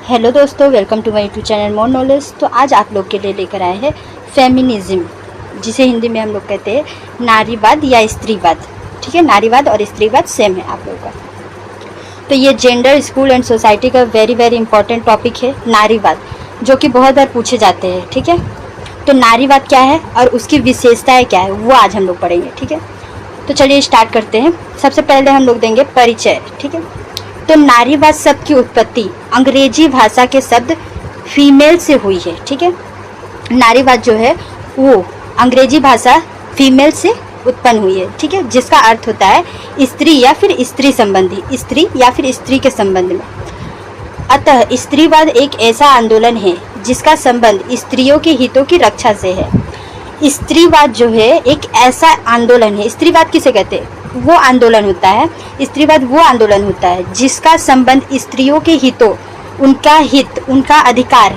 Hello दोस्तों, welcome to my YouTube channel more knowledge. तो आज आप लोग के लिए लेकर आए हैं फेमिनिज्म, जिसे हिंदी में हम लोग कहते हैं नारीवाद या स्त्रीवाद। ठीक है, नारीवाद और स्त्रीवाद सेम है आप लोगों का। तो ये जेंडर, स्कूल एंड सोसाइटी का वेरी इंपॉर्टेंट टॉपिक है नारीवाद, जो कि बहुत बार पूछे जाते हैं। ठीक है, तो नारीवाद क्या है और उसकी विशेषताएँ क्या है वो आज हम लोग पढ़ेंगे। ठीक है, तो चलिए स्टार्ट करते हैं। सबसे पहले हम लोग देंगे परिचय। ठीक है, तो नारीवाद शब्द की उत्पत्ति अंग्रेजी भाषा के शब्द फीमेल से हुई है। ठीक है, नारीवाद जो है वो अंग्रेजी भाषा फीमेल से उत्पन्न हुई है। ठीक है, जिसका अर्थ होता है स्त्री या फिर स्त्री संबंधी, स्त्री या फिर स्त्री के संबंध में। अतः स्त्रीवाद एक ऐसा आंदोलन है जिसका संबंध स्त्रियों के हितों की रक्षा से है। स्त्रीवाद जो है एक ऐसा आंदोलन है, स्त्रीवाद किसे कहते हैं? वो आंदोलन होता है, स्त्रीवाद वो आंदोलन होता है जिसका संबंध स्त्रियों के हितों, उनका हित, उनका अधिकार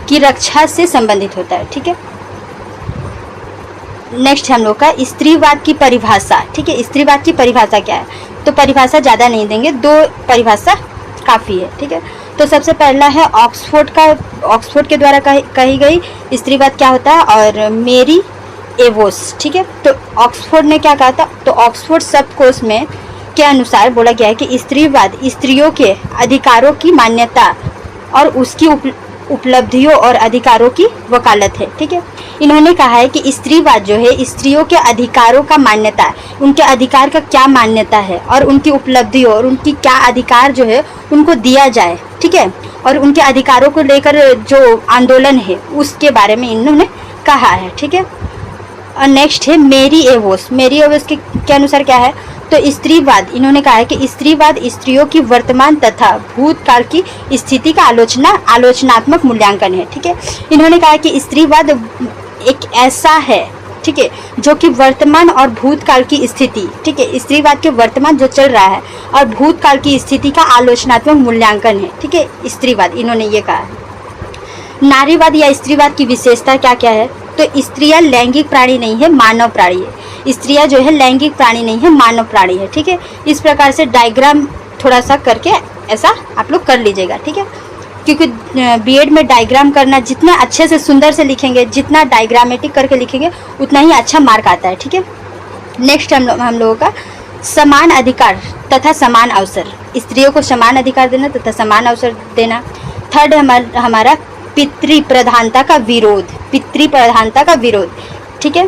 की रक्षा से संबंधित होता है। ठीक है, नेक्स्ट हम लोग का स्त्रीवाद की परिभाषा। ठीक है, स्त्रीवाद की परिभाषा क्या है? तो परिभाषा ज़्यादा नहीं देंगे, 2 परिभाषा काफ़ी है। ठीक है, तो सबसे पहला है ऑक्सफोर्ड के द्वारा कही गई स्त्रीवाद क्या होता है, और मेरी एवोस। ठीक है, तो ऑक्सफोर्ड ने क्या कहा था? तो ऑक्सफोर्ड शब्दकोश में के अनुसार बोला गया है कि स्त्रीवाद स्त्रियों के अधिकारों की मान्यता और उसकी उपलब्धियों और अधिकारों की वकालत है। ठीक है, इन्होंने कहा है कि स्त्रीवाद जो है स्त्रियों के अधिकारों का मान्यता है, उनके अधिकार का क्या मान्यता है और उनकी उपलब्धियों और उनकी क्या अधिकार जो है उनको दिया जाए। ठीक है, और उनके अधिकारों को लेकर जो आंदोलन है उसके बारे में इन्होंने कहा है। ठीक है, और नेक्स्ट है मेरी एवोस। मेरी एवोस के अनुसार क्या है? तो स्त्रीवाद, इन्होंने कहा है कि स्त्रीवाद स्त्रियों की वर्तमान तथा भूतकाल की स्थिति का आलोचनात्मक मूल्यांकन है। ठीक है, इन्होंने कहा कि स्त्रीवाद एक ऐसा है, ठीक है, जो कि वर्तमान और भूतकाल की स्थिति, ठीक है, स्त्रीवाद के वर्तमान जो चल रहा है और भूतकाल की स्थिति का आलोचनात्मक मूल्यांकन है। ठीक है, स्त्रीवाद, इन्होंने ये कहा है। नारीवाद या स्त्रीवाद की विशेषता क्या क्या है? तो स्त्रियां लैंगिक प्राणी नहीं है, मानव प्राणी है। स्त्रियां जो है लैंगिक प्राणी नहीं है, मानव प्राणी है। ठीक है, इस प्रकार से डायग्राम थोड़ा सा करके ऐसा आप लोग कर लीजिएगा। ठीक है, क्योंकि बीएड में डायग्राम करना जितना अच्छे से सुंदर से लिखेंगे, जितना डायग्रामेटिक करके लिखेंगे उतना ही अच्छा मार्क आता है। ठीक है, नेक्स्ट हम लोगों का समान अधिकार तथा समान अवसर, स्त्रियों को समान अधिकार देना तथा समान अवसर देना। थर्ड हमारा पितृ प्रधानता का विरोध। ठीक है,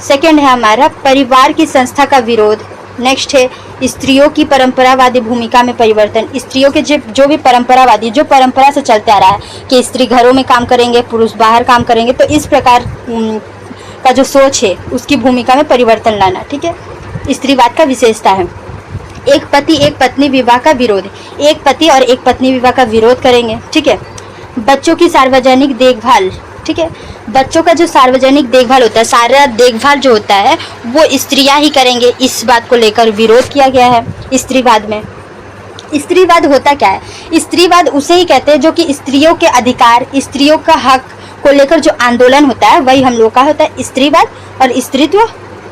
सेकंड है हमारा परिवार की संस्था का विरोध। नेक्स्ट है स्त्रियों की परंपरावादी भूमिका में परिवर्तन। स्त्रियों के जो भी परंपरावादी, जो परंपरा से चलते आ रहा है कि स्त्री घरों में काम करेंगे, पुरुष बाहर काम करेंगे, तो इस प्रकार का जो सोच है उसकी भूमिका में परिवर्तन लाना। ठीक है, स्त्रीवाद का विशेषता है एक पति एक पत्नी विवाह का विरोध। एक पति और एक पत्नी विवाह का विरोध करेंगे। ठीक है, बच्चों की सार्वजनिक देखभाल। ठीक है, बच्चों का जो सार्वजनिक देखभाल होता है, सारा देखभाल जो होता है वो स्त्रियां ही करेंगे, इस बात को लेकर विरोध किया गया है स्त्रीवाद में। स्त्रीवाद होता क्या है? स्त्रीवाद उसे ही कहते हैं जो कि स्त्रियों के अधिकार, स्त्रियों का हक को लेकर जो आंदोलन होता है वही हम लोग का होता है स्त्रीवाद, और स्त्रीत्व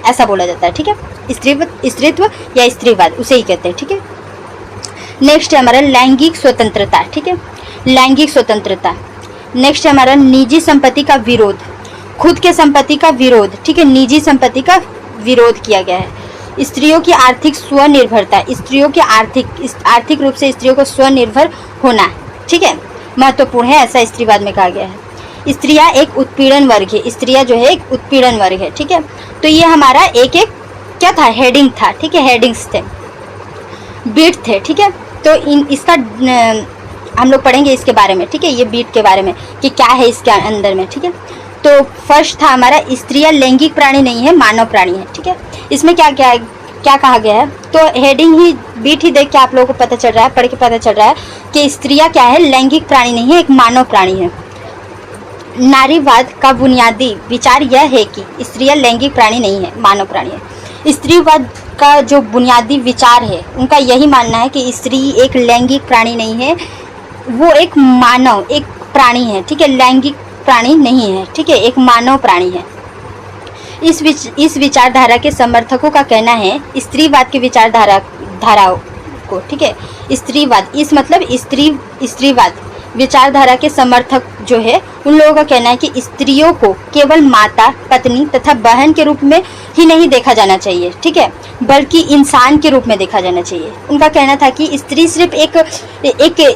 ऐसा बोला जाता है। ठीक है, स्त्रीत्व या स्त्रीवाद उसे ही कहते हैं। ठीक है, नेक्स्ट है हमारा लैंगिक स्वतंत्रता। ठीक है, लैंगिक स्वतंत्रता। नेक्स्ट है हमारा निजी संपत्ति का विरोध, खुद के संपत्ति का विरोध। ठीक है, निजी संपत्ति का विरोध किया गया है। स्त्रियों की आर्थिक स्वनिर्भरता, स्त्रियों के आर्थिक रूप से स्त्रियों को स्वनिर्भर होना, ठीक है, महत्वपूर्ण है, ऐसा स्त्रीवाद में कहा गया है। स्त्रियां एक उत्पीड़न वर्ग है, स्त्रियां जो है एक उत्पीड़न वर्ग है। ठीक है, तो ये हमारा एक क्या था? हेडिंग था। ठीक है, हेडिंग्स थे, बीट थे। ठीक है, तो इसका हम लोग पढ़ेंगे इसके बारे में। ठीक है, ये बीट के बारे में कि क्या है इसके अंदर में। ठीक है, तो फर्स्ट था हमारा स्त्रियां लैंगिक प्राणी नहीं है, मानव प्राणी है। ठीक है, इसमें क्या कहा गया है? तो हेडिंग ही, बीट ही देख के आप लोगों को पता चल रहा है, पढ़ के पता चल रहा है कि स्त्रियां क्या है? लैंगिक प्राणी नहीं है, एक मानव प्राणी है। नारीवाद का बुनियादी विचार यह है कि स्त्रियां लैंगिक प्राणी नहीं है, मानव प्राणी है। स्त्रीवाद का जो बुनियादी विचार है उनका यही मानना है कि स्त्री एक लैंगिक प्राणी नहीं है, वो एक मानव, एक प्राणी है। ठीक है, लैंगिक प्राणी नहीं है। ठीक है, एक मानव प्राणी है। इस विचारधारा के समर्थकों का कहना है स्त्रीवाद की विचारधाराओं को। ठीक है, स्त्रीवाद, इस मतलब स्त्रीवाद विचारधारा के समर्थक जो है उन लोगों का कहना है कि स्त्रियों को केवल माता, पत्नी तथा बहन के रूप में ही नहीं देखा जाना चाहिए, ठीक है, बल्कि इंसान के रूप में देखा जाना चाहिए। उनका कहना था कि स्त्री सिर्फ एक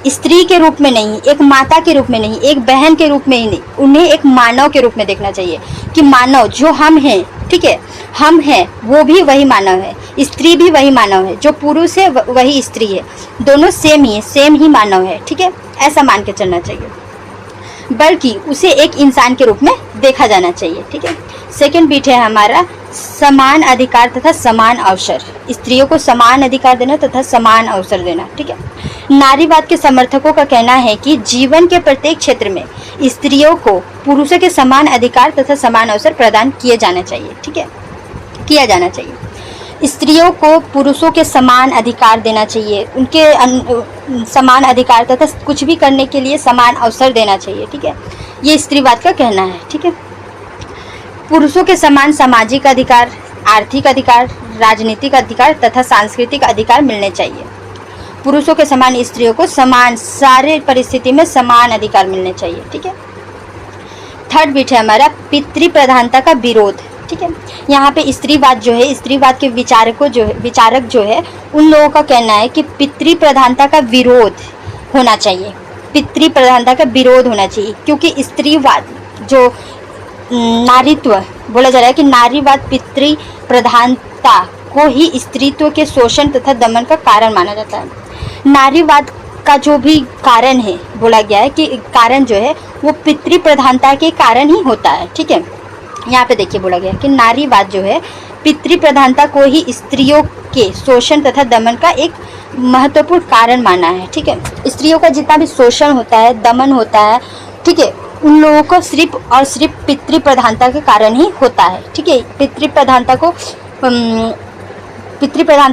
स्त्री के रूप में नहीं, एक माता के रूप में नहीं, एक बहन के रूप में ही नहीं, उन्हें एक मानव के रूप में देखना चाहिए कि मानव जो हम हैं, ठीक है, हम हैं वो भी वही मानव है, स्त्री भी वही मानव है, जो पुरुष है वही स्त्री है, दोनों सेम ही है, सेम ही मानव है, ठीक है, ऐसा मान के चलना चाहिए, बल्कि उसे एक इंसान के रूप में देखा जाना चाहिए, ठीक है। सेकंड बीट है हमारा समान अधिकार तथा समान अवसर, स्त्रियों को समान अधिकार देना तथा समान अवसर देना, ठीक है। नारीवाद के समर्थकों का कहना है कि जीवन के प्रत्येक क्षेत्र में स्त्रियों को पुरुषों के समान अधिकार तथा समान अवसर प्रदान किए जाना चाहिए, ठीक है, किया जाना चाहिए। स्त्रियों को पुरुषों के समान अधिकार देना चाहिए, उनके समान अधिकार तथा कुछ भी करने के लिए समान अवसर देना चाहिए, ठीक है, ये स्त्रीवाद का कहना है, ठीक है। पुरुषों के समान सामाजिक अधिकार, आर्थिक अधिकार, राजनीतिक अधिकार तथा सांस्कृतिक अधिकार मिलने चाहिए। पुरुषों के समान स्त्रियों को समान सारे परिस्थिति में समान अधिकार मिलने चाहिए, ठीक है। थर्ड बीट है हमारा पितृ प्रधानता का विरोध, ठीक है। यहाँ पे स्त्रीवाद जो है, स्त्रीवाद के विचारक जो है उन लोगों का कहना है कि पितृ प्रधानता का विरोध होना चाहिए, पितृ प्रधानता का विरोध होना चाहिए, क्योंकि स्त्रीवाद जो नारीत्व बोला जा रहा है कि नारीवाद पितृ प्रधानता को ही स्त्रीत्व के शोषण तथा दमन का कारण माना जाता है। नारीवाद का जो भी कारण है, बोला गया है कि कारण जो है वो पितृ प्रधानता के कारण ही होता है, ठीक है। यहाँ पे देखिए बोला गया है कि नारीवाद जो है पितृ प्रधानता को ही स्त्रियों के शोषण तथा दमन का एक महत्वपूर्ण कारण माना है, ठीक है। स्त्रियों का जितना भी शोषण होता है, दमन होता है, ठीक है, उन लोगों को सिर्फ और सिर्फ पितृ प्रधानता के कारण ही होता है, ठीक है। पितृ प्रधानता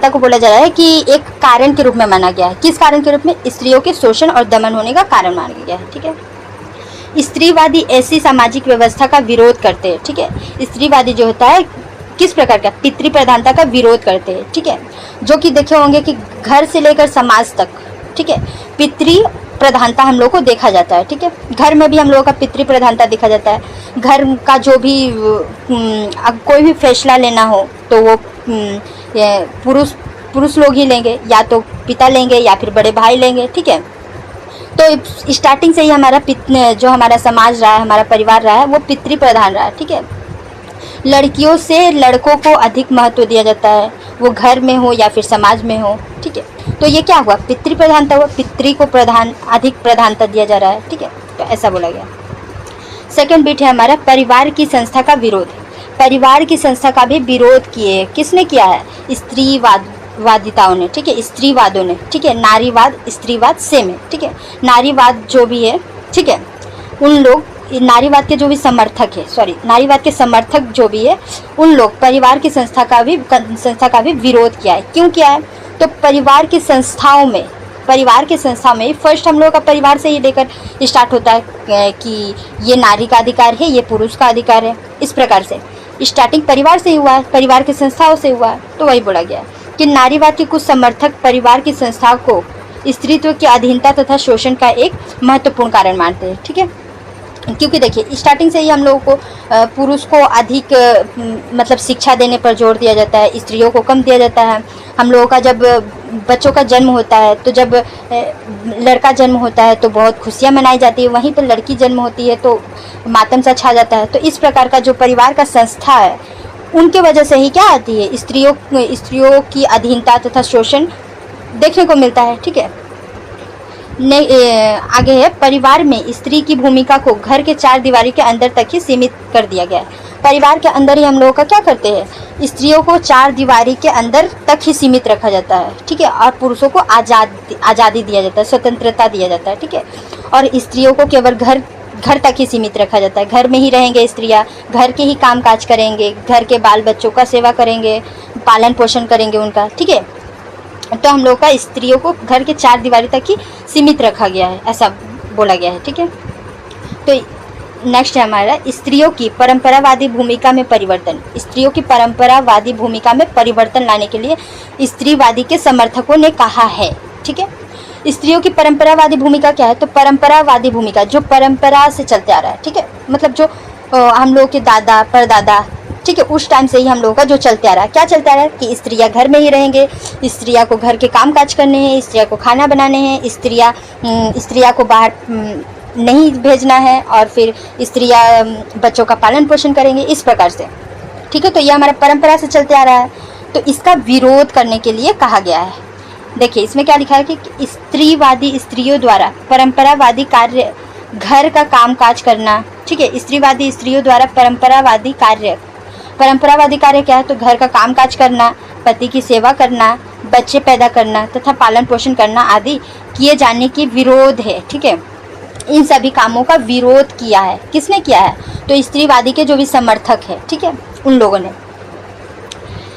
को बोला जा रहा है कि एक कारण के रूप में माना गया है। किस कारण के रूप में? स्त्रियों के शोषण और दमन होने का कारण माना गया है, ठीक है। स्त्रीवादी ऐसी सामाजिक व्यवस्था का विरोध करते हैं, ठीक है। स्त्रीवादी जो होता है किस प्रकार का? पितृ प्रधानता का विरोध करते हैं, ठीक है, जो कि देखे होंगे कि घर से लेकर समाज तक, ठीक है, पितृ प्रधानता हम लोग को देखा जाता है, ठीक है। घर में भी हम लोगों का पितृ प्रधानता देखा जाता है। घर का जो भी कोई भी फैसला लेना हो तो वो पुरुष लोग ही लेंगे, या तो पिता लेंगे या फिर बड़े भाई लेंगे, ठीक है। तो स्टार्टिंग से ही हमारा जो हमारा समाज रहा है, हमारा परिवार रहा है, वो पितृ प्रधान रहा है, ठीक है। लड़कियों से लड़कों को अधिक महत्व दिया जाता है, वो घर में हो या फिर समाज में हो, ठीक है। तो ये क्या हुआ? पितृ प्रधानता हुआ, पितृ को अधिक प्रधानता दिया जा रहा है, ठीक है, तो ऐसा बोला गया। सेकंड बीट है हमारा परिवार की संस्था का विरोध। परिवार की संस्था का भी विरोध किए, किसने किया है? स्त्रीवादिताओं ने, ठीक है, स्त्रीवादों ने, ठीक है। नारीवाद स्त्रीवाद सेम है, ठीक है। नारीवाद जो भी है, ठीक है, उन लोग नारीवाद के जो भी नारीवाद के समर्थक जो भी है, उन लोग परिवार की संस्था का भी विरोध किया है। क्यों किया है? तो परिवार की संस्थाओं में फर्स्ट हम लोग का परिवार से ही लेकर स्टार्ट होता है कि ये नारी का अधिकार है, ये पुरुष का अधिकार है। इस प्रकार से स्टार्टिंग परिवार से ही हुआ है, परिवार की संस्थाओं से हुआ है। तो वही बोला गया कि नारीवाद के कुछ समर्थक परिवार की संस्था को स्त्रीत्व की अधीनता तथा शोषण का एक महत्वपूर्ण कारण मानते हैं, ठीक है। क्योंकि देखिए स्टार्टिंग से ही हम लोगों को पुरुष को अधिक मतलब शिक्षा देने पर जोर दिया जाता है, स्त्रियों को कम दिया जाता है। हम लोगों का जब बच्चों का जन्म होता है, तो जब लड़का जन्म होता है तो बहुत खुशियाँ मनाई जाती है, वहीं पर लड़की जन्म होती है तो मातम सा छा जाता है। तो इस प्रकार का जो परिवार का संस्था है, उनके वजह से ही क्या आती है? स्त्रियों की अधीनता तथा शोषण देखने को मिलता है, ठीक है। आगे है परिवार में स्त्री की भूमिका को घर के 4 दीवारी के अंदर तक ही सीमित कर दिया गया है। परिवार के अंदर ही हम लोगों का क्या करते हैं? स्त्रियों को 4 दीवारी के अंदर तक ही सीमित रखा जाता है, ठीक है, और पुरुषों को आज़ादी दिया जाता है, स्वतंत्रता दिया जाता है, ठीक है। और स्त्रियों को केवल घर तक ही सीमित रखा जाता है। घर में ही रहेंगे स्त्रियां, घर के ही काम काज करेंगे, घर के बाल बच्चों का सेवा करेंगे, पालन पोषण करेंगे उनका, ठीक है। तो हम लोग का स्त्रियों को घर के 4 दीवारी तक ही सीमित रखा गया है, ऐसा बोला गया है, ठीक है। तो नेक्स्ट है हमारा स्त्रियों की परंपरावादी भूमिका में परिवर्तन। स्त्रियों की परंपरावादी भूमिका में परिवर्तन लाने के लिए स्त्रीवादी के समर्थकों ने कहा है ठीक है। स्त्रियों की परंपरावादी भूमिका क्या है, तो परंपरावादी भूमिका जो परंपरा से चलते आ रहा है, ठीक है, मतलब जो हम लोग के दादा परदादा, ठीक है, उस टाइम से ही हम लोगों का जो चलते आ रहा है, क्या चलता आ रहा है कि स्त्रियां घर में ही रहेंगे, स्त्रियां को घर के काम काज करने हैं, स्त्रियां को खाना बनाने हैं, स्त्रियां को बाहर नहीं भेजना है, और फिर स्त्रियां बच्चों का पालन पोषण करेंगे, इस प्रकार से, ठीक है। तो ये हमारा परंपरा से चलते आ रहा है, तो इसका विरोध करने के लिए कहा गया है। देखिए इसमें क्या लिखा है कि स्त्रीवादी स्त्रियों द्वारा परंपरावादी कार्य घर का काम काज करना, ठीक है। स्त्रीवादी स्त्रियों द्वारा परंपरावादी कार्य क्या है, तो घर का काम काज करना, पति की सेवा करना, बच्चे पैदा करना तथा पालन पोषण करना आदि किए जाने की विरोध है, ठीक है। इन सभी कामों का विरोध किया है, किसने किया है, तो स्त्रीवादी के जो भी समर्थक है, ठीक है, उन लोगों ने।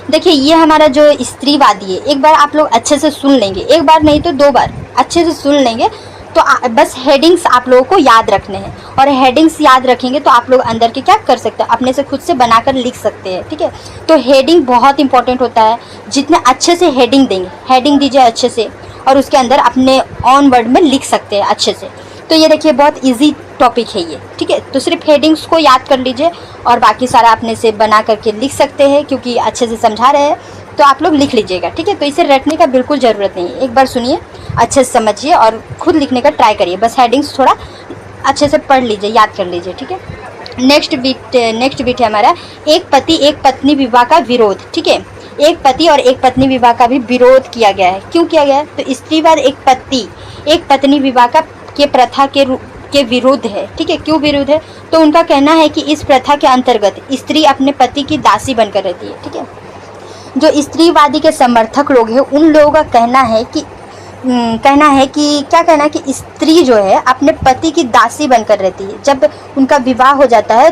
देखिए ये हमारा जो स्त्रीवादी है, एक बार आप लोग अच्छे से सुन लेंगे, एक बार नहीं तो 2 बार अच्छे से सुन लेंगे, तो बस हेडिंग्स आप लोगों को याद रखने हैं, और हेडिंग्स याद रखेंगे तो आप लोग अंदर के क्या कर सकते हैं, अपने से खुद से बनाकर लिख सकते हैं, ठीक है। तो हेडिंग बहुत इंपॉर्टेंट होता है, जितने अच्छे से हेडिंग देंगे, हेडिंग दीजिए अच्छे से, और उसके अंदर अपने ऑन वर्ड में लिख सकते हैं अच्छे से। तो ये देखिए बहुत इजी टॉपिक है ये, ठीक है। तो सिर्फ हेडिंग्स को याद कर लीजिए और बाकी सारा अपने से बना करके लिख सकते हैं, क्योंकि अच्छे से समझा रहे हैं तो आप लोग लिख लीजिएगा, ठीक है। तो इसे रटने का बिल्कुल ज़रूरत नहीं है, एक बार सुनिए, अच्छे से समझिए और खुद लिखने का ट्राई करिए, बस हेडिंग्स थोड़ा अच्छे से पढ़ लीजिए, याद कर लीजिए, ठीक है। नेक्स्ट बीट है हमारा एक पति एक पत्नी विवाह का विरोध, ठीक है। एक पति और एक पत्नी विवाह का भी विरोध किया गया है। क्यों किया गया है, तो स्त्रीवाद एक पति एक पत्नी विवाह का के प्रथा के विरुद्ध है, ठीक है। क्यों विरुद्ध है, तो उनका कहना है कि इस प्रथा के अंतर्गत स्त्री अपने पति की दासी बनकर रहती है, ठीक है। जो स्त्रीवादी के समर्थक लोग हैं उन लोगों का कहना है कि क्या कहना है कि स्त्री जो है अपने पति की दासी बनकर रहती है। जब उनका विवाह हो जाता है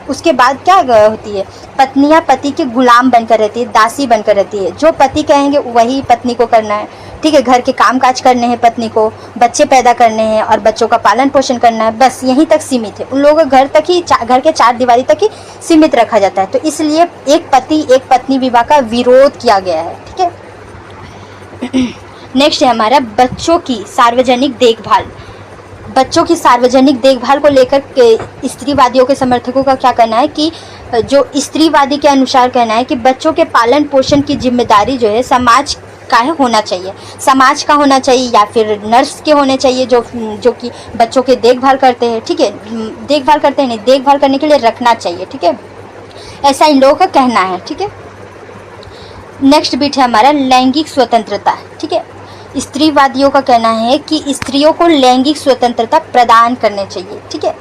उसके बाद क्या होती है, पत्नियां पति के गुलाम बनकर रहती है, दासी बनकर रहती है। जो पति कहेंगे वही पत्नी को करना है, ठीक है। घर के काम काज करने हैं पत्नी को, बच्चे पैदा करने हैं और बच्चों का पालन पोषण करना है, बस यहीं तक सीमित है। उन लोगों को घर के 4 दीवारी तक ही सीमित रखा जाता है। तो इसलिए एक पति एक पत्नी विवाह का विरोध किया गया है, ठीक है। नेक्स्ट है हमारा बच्चों की सार्वजनिक देखभाल। बच्चों की सार्वजनिक देखभाल को लेकर स्त्रीवादियों के समर्थकों का क्या कहना है कि जो स्त्रीवादी के अनुसार कहना है कि बच्चों के पालन पोषण की जिम्मेदारी जो है समाज का होना चाहिए, समाज का होना चाहिए या फिर नर्स के होने चाहिए जो कि बच्चों के देखभाल करते हैं, ठीक है। देखभाल करते हैं नहीं, देखभाल करने के लिए रखना चाहिए, ठीक है। ऐसा इन लोगों का कहना है, ठीक है। नेक्स्ट बीट है हमारा लैंगिक स्वतंत्रता, ठीक है। स्त्रीवादियों का कहना है कि स्त्रियों को लैंगिक स्वतंत्रता प्रदान करनी चाहिए, ठीक है।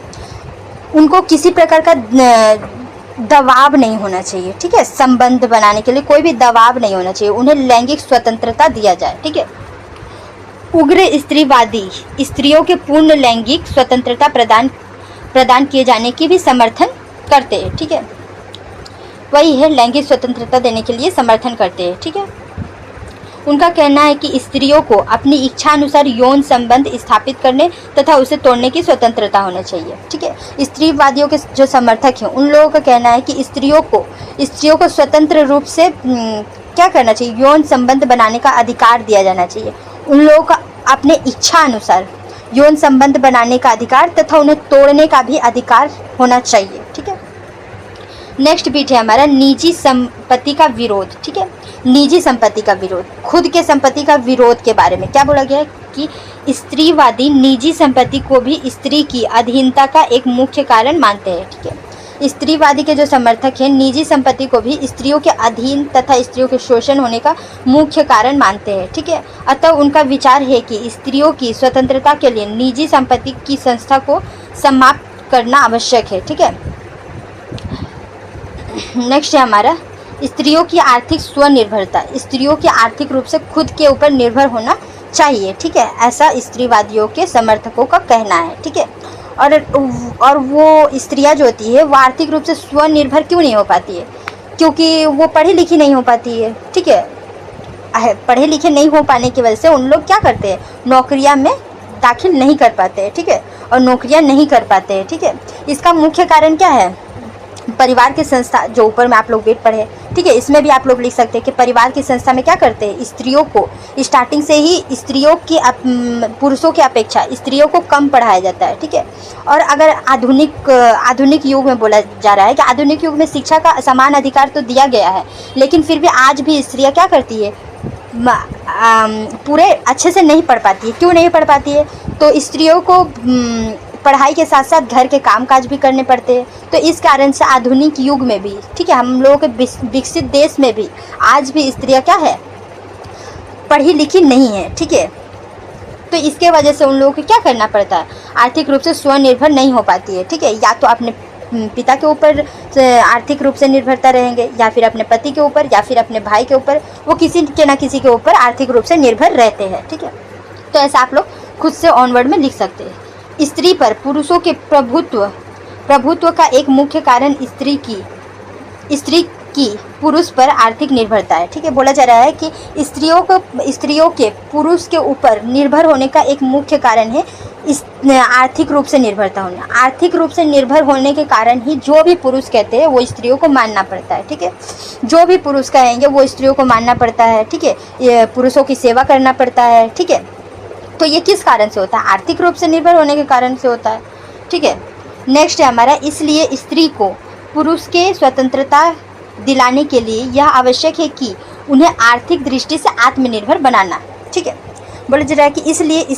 उनको किसी प्रकार का दबाव नहीं होना चाहिए, ठीक है। संबंध बनाने के लिए कोई भी दबाव नहीं होना चाहिए, उन्हें लैंगिक स्वतंत्रता दिया जाए, ठीक है। उग्र स्त्रीवादी स्त्रियों के पूर्ण लैंगिक स्वतंत्रता प्रदान किए जाने की भी समर्थन करते हैं, ठीक है। वही है लैंगिक स्वतंत्रता देने के लिए समर्थन करते हैं, ठीक है। उनका कहना है कि स्त्रियों को अपनी इच्छा अनुसार यौन संबंध स्थापित करने तथा उसे तोड़ने की स्वतंत्रता होनी चाहिए, ठीक है। स्त्रीवादियों के जो समर्थक हैं उन लोगों का कहना है कि स्त्रियों को स्वतंत्र रूप से क्या करना चाहिए, यौन संबंध बनाने का अधिकार दिया जाना चाहिए। उन लोगों का अपने इच्छा अनुसार यौन संबंध बनाने का अधिकार तथा उन्हें तोड़ने का भी अधिकार होना चाहिए, ठीक है। नेक्स्ट बीट है हमारा निजी संपत्ति का विरोध, ठीक है। निजी संपत्ति का विरोध, खुद के संपत्ति का विरोध के बारे में क्या बोला गया है कि स्त्रीवादी निजी संपत्ति को भी स्त्री की अधीनता का एक मुख्य कारण मानते हैं, ठीक है। स्त्रीवादी के जो समर्थक हैं निजी संपत्ति को भी स्त्रियों के अधीन तथा स्त्रियों के शोषण होने का मुख्य कारण मानते हैं, ठीक है। अतः उनका विचार है कि स्त्रियों की स्वतंत्रता के लिए निजी संपत्ति की संस्था को समाप्त करना आवश्यक है, ठीक है। नेक्स्ट है हमारा स्त्रियों की आर्थिक स्वनिर्भरता। स्त्रियों की आर्थिक रूप से खुद के ऊपर निर्भर होना चाहिए, ठीक है। ऐसा स्त्रीवादियों के समर्थकों का कहना है, ठीक है। और वो स्त्रियां जो होती है वो आर्थिक रूप से स्वनिर्भर क्यों नहीं हो पाती है, क्योंकि वो पढ़ी लिखी नहीं हो पाती है, ठीक है। पढ़े लिखे नहीं हो पाने की वजह से उन लोग क्या करते हैं, नौकरियां में दाखिल नहीं कर पाते हैं, ठीक है। और नौकरियां नहीं कर पाते हैं, ठीक है। इसका मुख्य कारण क्या है, परिवार की संस्था जो ऊपर में आप लोग वेट पढ़े, ठीक है, इसमें भी आप लोग लिख सकते हैं कि परिवार की संस्था में क्या करते हैं, स्त्रियों को स्टार्टिंग से ही स्त्रियों की पुरुषों की अपेक्षा स्त्रियों को कम पढ़ाया जाता है, ठीक है। और अगर आधुनिक युग में बोला जा रहा है कि आधुनिक युग में शिक्षा का समान अधिकार तो दिया गया है, लेकिन फिर भी आज भी स्त्रियाँ क्या करती है, पूरे अच्छे से नहीं पढ़ पाती है। क्यों नहीं पढ़ पाती है? तो स्त्रियों को पढ़ाई के साथ साथ घर के कामकाज भी करने पड़ते हैं। तो इस कारण से आधुनिक युग में भी, ठीक है, हम लोगों के विकसित देश में भी आज भी स्त्रियां क्या है, पढ़ी लिखी नहीं है, ठीक है। तो इसके वजह से उन लोगों को क्या करना पड़ता है, आर्थिक रूप से स्वनिर्भर नहीं हो पाती है, ठीक है। या तो अपने पिता के ऊपर आर्थिक रूप से निर्भरता रहेंगे, या फिर अपने पति के ऊपर, या फिर अपने भाई के ऊपर, वो किसी के ना किसी के ऊपर आर्थिक रूप से निर्भर रहते हैं, ठीक है। तो ऐसा आप लोग खुद से ऑनवर्ड में लिख सकते हैं। स्त्री पर पुरुषों के प्रभुत्व का एक मुख्य कारण स्त्री की पुरुष पर आर्थिक निर्भरता है, ठीक है। बोला जा रहा है कि स्त्रियों के पुरुष के ऊपर निर्भर होने का एक मुख्य कारण है आर्थिक रूप से निर्भरता होना। आर्थिक रूप से निर्भर होने के कारण ही जो भी पुरुष कहते हैं वो स्त्रियों को मानना पड़ता है, ठीक है। जो भी पुरुष कहेंगे वो स्त्रियों को मानना पड़ता है, ठीक है। ये पुरुषों की सेवा करना पड़ता है, ठीक है। तो ये किस कारण से होता है, आर्थिक रूप से निर्भर होने के कारण से होता है, ठीक है। नेक्स्ट है हमारा, इसलिए स्त्री को पुरुष के स्वतंत्रता दिलाने के लिए यह आवश्यक है कि उन्हें आर्थिक दृष्टि से आत्मनिर्भर बनाना, ठीक है। बोला जा रहा है कि इसलिए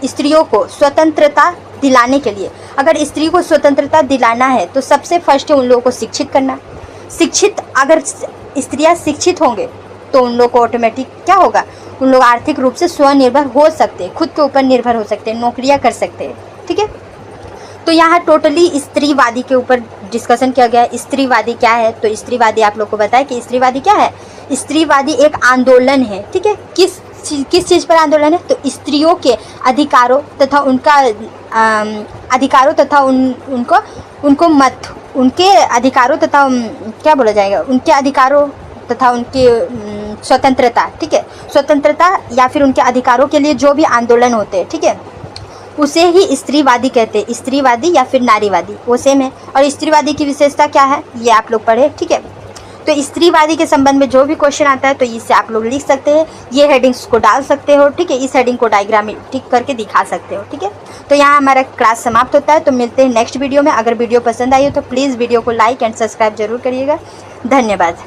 स्त्रियों को स्वतंत्रता दिलाने के लिए, अगर स्त्री को स्वतंत्रता दिलाना है तो सबसे फर्स्ट है उन लोगों को शिक्षित करना। अगर स्त्रियां शिक्षित होंगे तो उन लोग को ऑटोमेटिक क्या होगा, उन लोग आर्थिक रूप से स्वनिर्भर हो सकते हैं, खुद के ऊपर निर्भर हो सकते हैं, नौकरियां कर सकते हैं, ठीक है। तो यहाँ टोटली स्त्रीवादी के ऊपर डिस्कशन किया गया है। स्त्रीवादी क्या है, तो स्त्रीवादी आप लोग को बताया कि स्त्रीवादी क्या है। स्त्रीवादी एक आंदोलन है, ठीक है। किस चीज़ पर आंदोलन है, तो स्त्रियों के अधिकारों तथा उनके अधिकारों तथा क्या बोला जाएगा, उनके अधिकारों तथा उनके स्वतंत्रता, ठीक है, स्वतंत्रता या फिर उनके अधिकारों के लिए जो भी आंदोलन होते हैं, ठीक है, उसे ही स्त्रीवादी कहते हैं। स्त्रीवादी या फिर नारीवादी वो सेम है। और स्त्रीवादी की विशेषता क्या है ये आप लोग पढ़े, ठीक है। तो स्त्रीवादी के संबंध में जो भी क्वेश्चन आता है तो इससे आप लोग लिख सकते हैं, ये हेडिंग्स को डाल सकते हो, ठीक है। इस हेडिंग को डायग्राम में टिक करके दिखा सकते हो, ठीक है। तो यहाँ हमारा क्लास समाप्त होता है। तो मिलते हैं नेक्स्ट वीडियो में। अगर वीडियो पसंद आई हो तो प्लीज़ वीडियो को लाइक एंड सब्सक्राइब जरूर करिएगा। धन्यवाद।